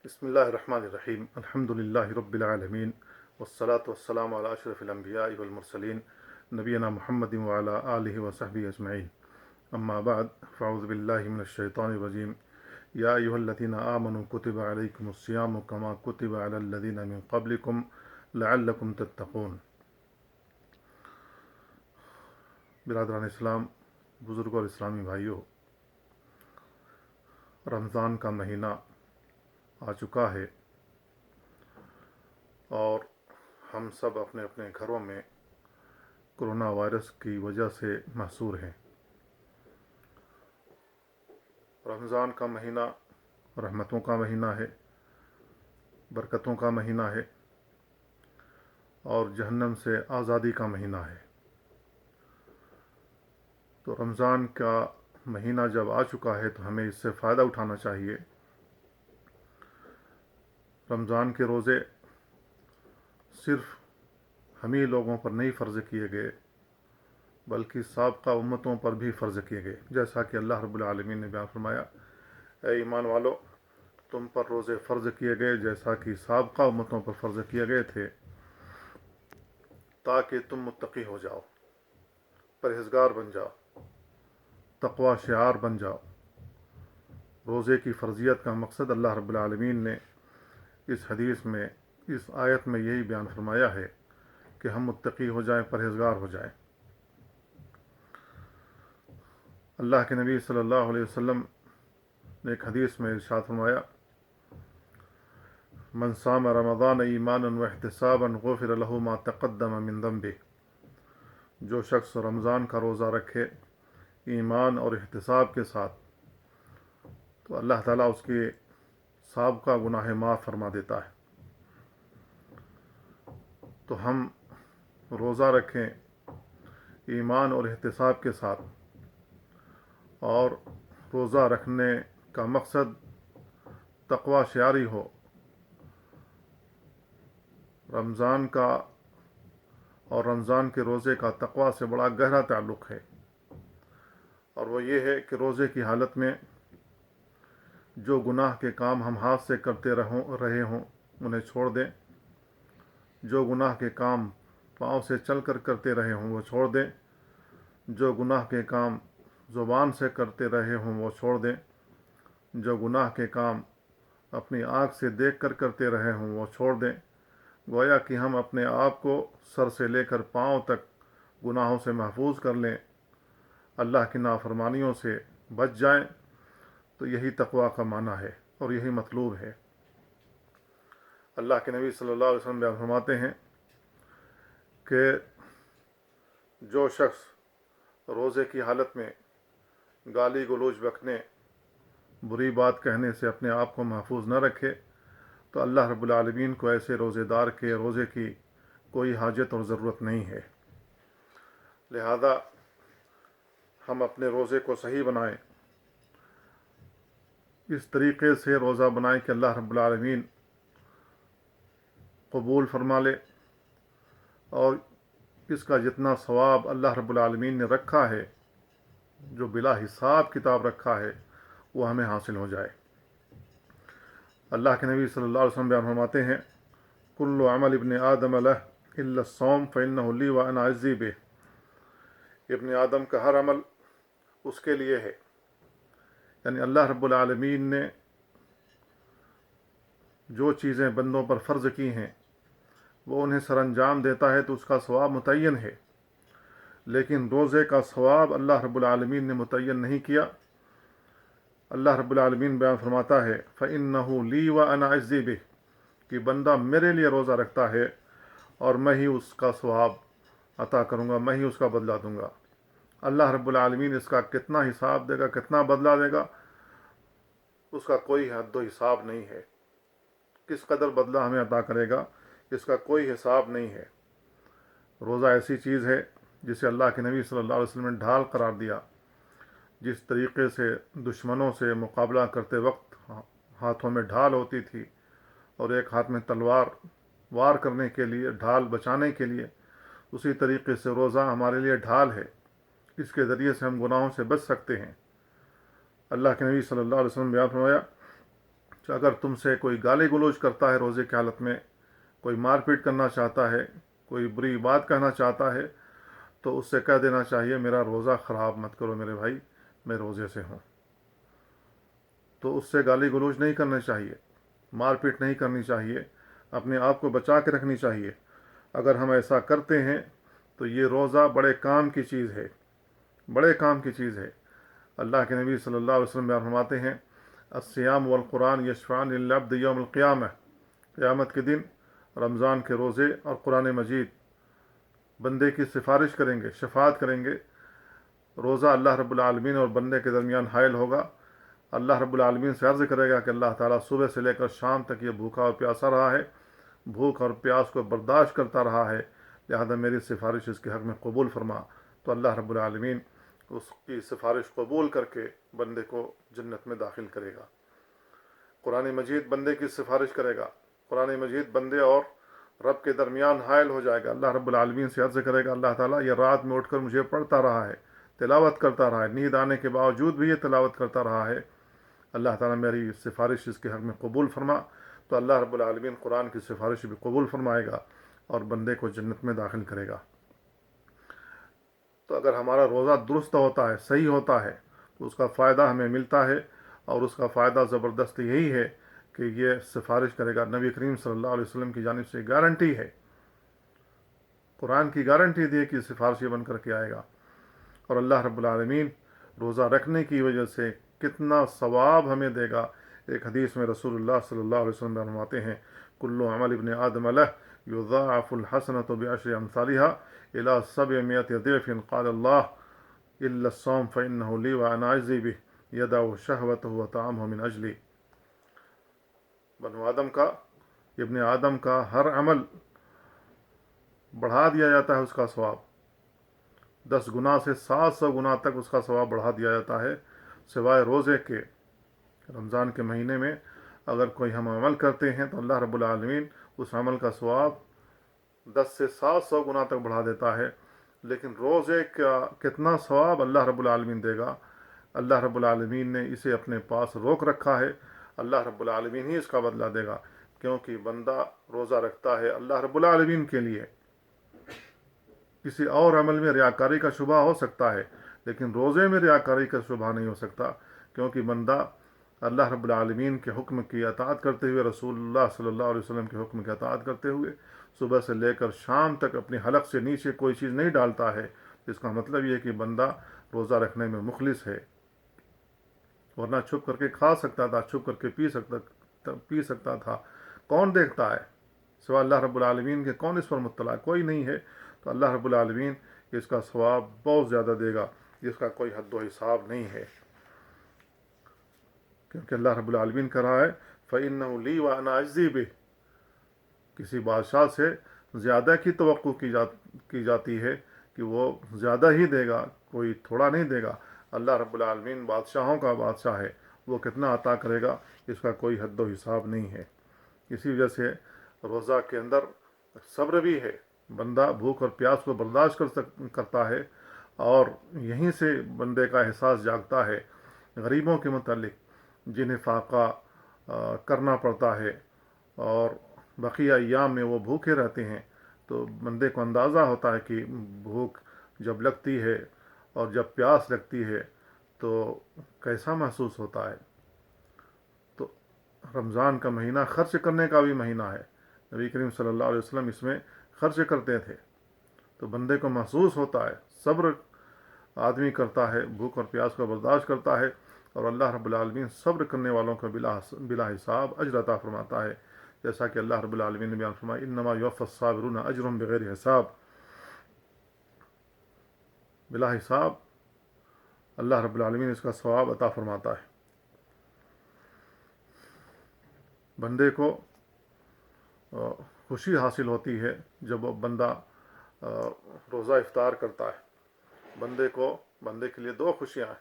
بسم اللہ الرحمن الرحیم الحمد للہ رب العالمین والصلاة والسلام علی اشرف الانبیاء والمرسلین نبینا محمد وعلی آلہ وصحبہ اجمعین اما بعد فاعوذ باللہ من الشیطان الرجیم یا ایھا الذین آمنوا کتب علیکم الصیام کما کتب علی الذین من قبلکم لعلکم تتقون۔ برادران اسلام، بزرگ اور اسلامی بھائیوں، رمضان کا مہینہ آ چکا ہے اور ہم سب اپنے اپنے گھروں میں کرونا وائرس کی وجہ سے محصور ہیں۔ رمضان کا مہینہ رحمتوں کا مہینہ ہے، برکتوں کا مہینہ ہے اور جہنم سے آزادی کا مہینہ ہے۔ تو رمضان کا مہینہ جب آ چکا ہے تو ہمیں اس سے فائدہ اٹھانا چاہیے۔ رمضان کے روزے صرف ہم ہی لوگوں پر نہیں فرض کیے گئے بلکہ سابقہ امتوں پر بھی فرض کیے گئے، جیسا کہ اللہ رب العالمین نے بیان فرمایا، اے ایمان والو، تم پر روزے فرض کیے گئے جیسا کہ سابقہ امتوں پر فرض کیے گئے تھے، تاکہ تم متقی ہو جاؤ، پرہیزگار بن جاؤ، تقوی شعار بن جاؤ۔ روزے کی فرضیت کا مقصد اللہ رب العالمین نے اس حدیث میں، اس آیت میں یہی بیان فرمایا ہے کہ ہم متقی ہو جائیں، پرہیزگار ہو جائیں۔ اللہ کے نبی صلی اللہ علیہ وسلم نے ایک حدیث میں ارشاد فرمایا، من صام رمضان ایمانا واحتسابا غفر له ما تقدم من ذنبه۔ جو شخص رمضان کا روزہ رکھے ایمان اور احتساب کے ساتھ تو اللہ تعالیٰ اس کے سابقہ گناہ معاف فرما دیتا ہے۔ تو ہم روزہ رکھیں ایمان اور احتساب کے ساتھ، اور روزہ رکھنے کا مقصد تقوی شعاری ہو۔ رمضان کا اور رمضان کے روزے کا تقوی سے بڑا گہرا تعلق ہے، اور وہ یہ ہے کہ روزے کی حالت میں جو گناہ کے کام ہم ہاتھ سے کرتے رہے ہوں انہیں چھوڑ دیں، جو گناہ کے کام پاؤں سے چل کر کرتے رہے ہوں وہ چھوڑ دیں، جو گناہ کے کام زبان سے کرتے رہے ہوں وہ چھوڑ دیں، جو گناہ کے کام اپنی آنکھ سے دیکھ کر کرتے رہے ہوں وہ چھوڑ دیں۔ گویا کہ ہم اپنے آپ کو سر سے لے کر پاؤں تک گناہوں سے محفوظ کر لیں، اللہ کی نافرمانیوں سے بچ جائیں۔ تو یہی تقوی کا معنی ہے اور یہی مطلوب ہے۔ اللہ کے نبی صلی اللہ علیہ وسلم بیان فرماتے ہیں کہ جو شخص روزے کی حالت میں گالی گلوچ بکنے، بری بات کہنے سے اپنے آپ کو محفوظ نہ رکھے تو اللہ رب العالمین کو ایسے روزے دار کے روزے کی کوئی حاجت اور ضرورت نہیں ہے۔ لہذا ہم اپنے روزے کو صحیح بنائیں، اس طریقے سے روزہ بنائیں کہ اللہ رب العالمین قبول فرما لے، اور اس کا جتنا ثواب اللہ رب العالمین نے رکھا ہے، جو بلا حساب کتاب رکھا ہے، وہ ہمیں حاصل ہو جائے۔ اللہ کے نبی صلی اللہ علیہ وسلم بیان فرماتے ہیں، کل عمل ابن آدم لہ الا الصوم فإنہ لی وأنا أجزی بہ۔ ابن آدم کا ہر عمل اس کے لیے ہے، یعنی اللہ رب العالمین نے جو چیزیں بندوں پر فرض کی ہیں وہ انہیں سر انجام دیتا ہے تو اس کا ثواب متعین ہے، لیکن روزے کا ثواب اللہ رب العالمین نے متعین نہیں کیا۔ اللہ رب العالمین بیان فرماتا ہے، فإنہ لی وأنا أجزی بہ، کہ بندہ میرے لیے روزہ رکھتا ہے اور میں ہی اس کا ثواب عطا کروں گا، میں ہی اس کا بدلہ دوں گا۔ اللہ رب العالمین اس کا کتنا حساب دے گا، کتنا بدلہ دے گا، اس کا کوئی حد و حساب نہیں ہے۔ کس قدر بدلہ ہمیں عطا کرے گا اس کا کوئی حساب نہیں ہے۔ روزہ ایسی چیز ہے جسے اللہ کے نبی صلی اللہ علیہ وسلم نے ڈھال قرار دیا۔ جس طریقے سے دشمنوں سے مقابلہ کرتے وقت ہاتھوں میں ڈھال ہوتی تھی اور ایک ہاتھ میں تلوار وار کرنے کے لیے، ڈھال بچانے کے لیے، اسی طریقے سے روزہ ہمارے لیے ڈھال ہے۔ اس کے ذریعے سے ہم گناہوں سے بچ سکتے ہیں۔ اللہ کے نبی صلی اللہ علیہ وسلم بیان فرمایا کہ اگر تم سے کوئی گالی گلوچ کرتا ہے روزے کی حالت میں، کوئی مار پیٹ کرنا چاہتا ہے، کوئی بری بات کہنا چاہتا ہے، تو اس سے کہہ دینا چاہیے میرا روزہ خراب مت کرو میرے بھائی، میں روزے سے ہوں۔ تو اس سے گالی گلوچ نہیں کرنا چاہیے، مار پیٹ نہیں کرنی چاہیے، اپنے آپ کو بچا کے رکھنی چاہیے۔ اگر ہم ایسا کرتے ہیں تو یہ روزہ بڑے کام کی چیز ہے، بڑے کام کی چیز ہے۔ اللہ کے نبی صلی اللہ علیہ وسلم بیان فرماتے ہیں، الصیام والقرآن یشفعان للعبد یوم القیامہ، قیامت کے دن رمضان کے روزے اور قرآن مجید بندے کی سفارش کریں گے، شفاعت کریں گے۔ روزہ اللہ رب العالمین اور بندے کے درمیان حائل ہوگا۔ اللہ رب العالمین سے عرض کرے گا کہ اللہ تعالیٰ صبح سے لے کر شام تک یہ بھوکا اور پیاسا رہا ہے، بھوک اور پیاس کو برداشت کرتا رہا ہے، لہذا میری سفارش اس کے حق میں قبول فرما۔ تو اللہ رب العالمین اس کی سفارش قبول کر کے بندے کو جنت میں داخل کرے گا۔ قرآن مجید بندے کی سفارش کرے گا، قرآن مجید بندے اور رب کے درمیان حائل ہو جائے گا۔ اللہ رب العالمین سے عرض کرے گا، اللہ تعالیٰ یہ رات میں اٹھ کر مجھے پڑھتا رہا ہے، تلاوت کرتا رہا ہے، نیند آنے کے باوجود بھی یہ تلاوت کرتا رہا ہے، اللہ تعالیٰ میری سفارش اس کے حق میں قبول فرما۔ تو اللہ رب العالمین قرآن کی سفارش بھی قبول فرمائے گا اور بندے کو جنت میں داخل کرے گا۔ تو اگر ہمارا روزہ درست ہوتا ہے، صحیح ہوتا ہے، تو اس کا فائدہ ہمیں ملتا ہے، اور اس کا فائدہ زبردست یہی ہے کہ یہ سفارش کرے گا۔ نبی کریم صلی اللہ علیہ وسلم کی جانب سے گارنٹی ہے، قرآن کی گارنٹی دی کہ سفارشی بن کر کے آئے گا۔ اور اللہ رب العالمین روزہ رکھنے کی وجہ سے کتنا ثواب ہمیں دے گا۔ ایک حدیث میں رسول اللہ صلی اللہ علیہ وسلم فرماتے ہیں، کل عمل ابن آدم لہ یضاعف الحسنۃ بعشر امثالها الى 700 ضعف، قال اللہ الا الصوم فانه لی وانا اجزی بہ یدع شہوته وطعامه من اجلی۔ بنو آدم کا، ابن آدم کا ہر عمل بڑھا دیا جاتا ہے، اس کا ثواب 10 گنا سے 700 گنا تک اس کا ثواب بڑھا دیا جاتا ہے، سوائے روزے کے۔ رمضان کے مہینے میں اگر کوئی ہم عمل کرتے ہیں تو اللہ رب العالمین اس عمل کا ثواب 10 سے 700 گنا تک بڑھا دیتا ہے، لیکن روزے کا کتنا ثواب اللہ رب العالمین دے گا؟ اللہ رب العالمین نے اسے اپنے پاس روک رکھا ہے، اللہ رب العالمین ہی اس کا بدلہ دے گا، کیونکہ بندہ روزہ رکھتا ہے اللہ رب العالمین کے لیے۔ کسی اور عمل میں ریاکاری کا شبہ ہو سکتا ہے، لیکن روزے میں ریاکاری کا شبہ نہیں ہو سکتا، کیونکہ بندہ اللہ رب العالمین کے حکم کی اطاعت کرتے ہوئے، رسول اللہ صلی اللہ علیہ وسلم کے حکم کی اطاعت کرتے ہوئے صبح سے لے کر شام تک اپنی حلق سے نیچے کوئی چیز نہیں ڈالتا ہے۔ اس کا مطلب یہ کہ بندہ روزہ رکھنے میں مخلص ہے، ورنہ چھپ کر کے کھا سکتا تھا، چھپ کر کے پی سکتا تھا۔ کون دیکھتا ہے سوا اللہ رب العالمین کے؟ کون اس پر مطلع ہے؟ کوئی نہیں ہے۔ تو اللہ رب العالمین اس کا ثواب بہت زیادہ دے گا، جس کا کوئی حد و حساب نہیں ہے، کیونکہ اللہ رب العالمین کہہ رہا ہے فَإِنَّهُ لِي وَأَنَا أَجْزِي بِهِ۔ کسی بادشاہ سے زیادہ کی توقع کی جاتی ہے کہ وہ زیادہ ہی دے گا، کوئی تھوڑا نہیں دے گا۔ اللہ رب العالمین بادشاہوں کا بادشاہ ہے، وہ کتنا عطا کرے گا اس کا کوئی حد و حساب نہیں ہے۔ اسی وجہ سے روزہ کے اندر صبر بھی ہے، بندہ بھوک اور پیاس کو برداشت کرتا ہے، اور یہیں سے بندے کا احساس جاگتا ہے غریبوں کے متعلق جنہیں فاقہ کرنا پڑتا ہے اور بقیہ ایام میں وہ بھوکے رہتے ہیں، تو بندے کو اندازہ ہوتا ہے کہ بھوک جب لگتی ہے اور جب پیاس لگتی ہے تو کیسا محسوس ہوتا ہے۔ تو رمضان کا مہینہ خرچ کرنے کا بھی مہینہ ہے، نبی کریم صلی اللہ علیہ وسلم اس میں خرچ کرتے تھے، تو بندے کو محسوس ہوتا ہے، صبر آدمی کرتا ہے، بھوک اور پیاس کو برداشت کرتا ہے، اور اللہ رب العالمین صبر کرنے والوں کو بلا حساب اجر عطا فرماتا ہے، جیسا کہ اللہ رب العالمین نے بیان فرمایا انما یوفی الصابرون اجرهم بغیر حساب۔ بلا حساب اللہ رب العالمین اس کا ثواب عطا فرماتا ہے۔ بندے کو خوشی حاصل ہوتی ہے جب وہ بندہ روزہ افطار کرتا ہے۔ بندے کے لیے 2 خوشیاں ہیں،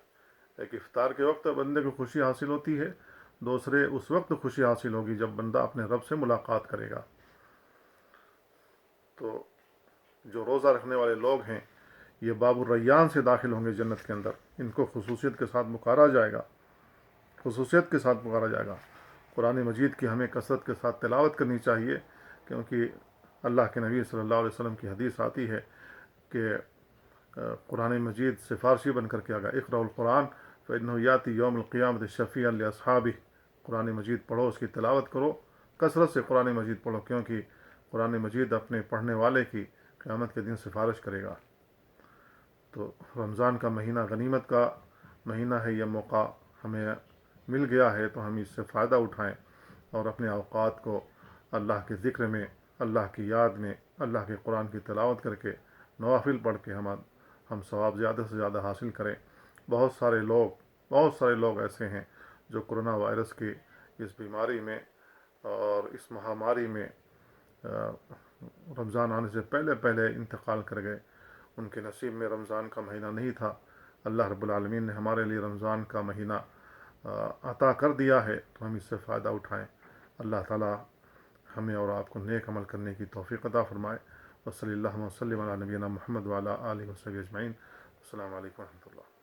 ایک افطار کے وقت بندے کو خوشی حاصل ہوتی ہے، دوسرے اس وقت خوشی حاصل ہوگی جب بندہ اپنے رب سے ملاقات کرے گا۔ تو جو روزہ رکھنے والے لوگ ہیں یہ باب الریان سے داخل ہوں گے جنت کے اندر، ان کو خصوصیت کے ساتھ پکارا جائے گا، خصوصیت کے ساتھ پکارا جائے گا۔ قرآن مجید کی ہمیں کثرت کے ساتھ تلاوت کرنی چاہیے، کیونکہ اللہ کے نبی صلی اللہ علیہ وسلم کی حدیث آتی ہے کہ قرآن مجید سفارشی بن کر کے آگا، اقرأ القرآن فإنه یاتی یوم القیامت شفیعا لاصحابہ، قرآن مجید پڑھو، اس کی تلاوت کرو، کثرت سے قرآن مجید پڑھو، کیونکہ قرآن مجید اپنے پڑھنے والے کی قیامت کے دن سفارش کرے گا۔ تو رمضان کا مہینہ غنیمت کا مہینہ ہے، یہ موقع ہمیں مل گیا ہے تو ہم اس سے فائدہ اٹھائیں اور اپنے اوقات کو اللہ کے ذکر میں، اللہ کی یاد میں، اللہ کے قرآن کی تلاوت کر کے، نوافل پڑھ کے ہم ثواب زیادہ سے زیادہ حاصل کریں۔ بہت سارے لوگ ایسے ہیں جو کرونا وائرس کی اس بیماری میں اور اس مہاماری میں رمضان آنے سے پہلے انتقال کر گئے، ان کے نصیب میں رمضان کا مہینہ نہیں تھا۔ اللہ رب العالمین نے ہمارے لیے رمضان کا مہینہ عطا کر دیا ہے، تو ہم اس سے فائدہ اٹھائیں۔ اللہ تعالی ہمیں اور آپ کو نیک عمل کرنے کی توفیق عطا فرمائے۔ وصلی اللہ وسلم علی نبینا محمد وعلی آلہ وصحبہ اجمعین۔ السلام علیکم ورحمۃ اللہ۔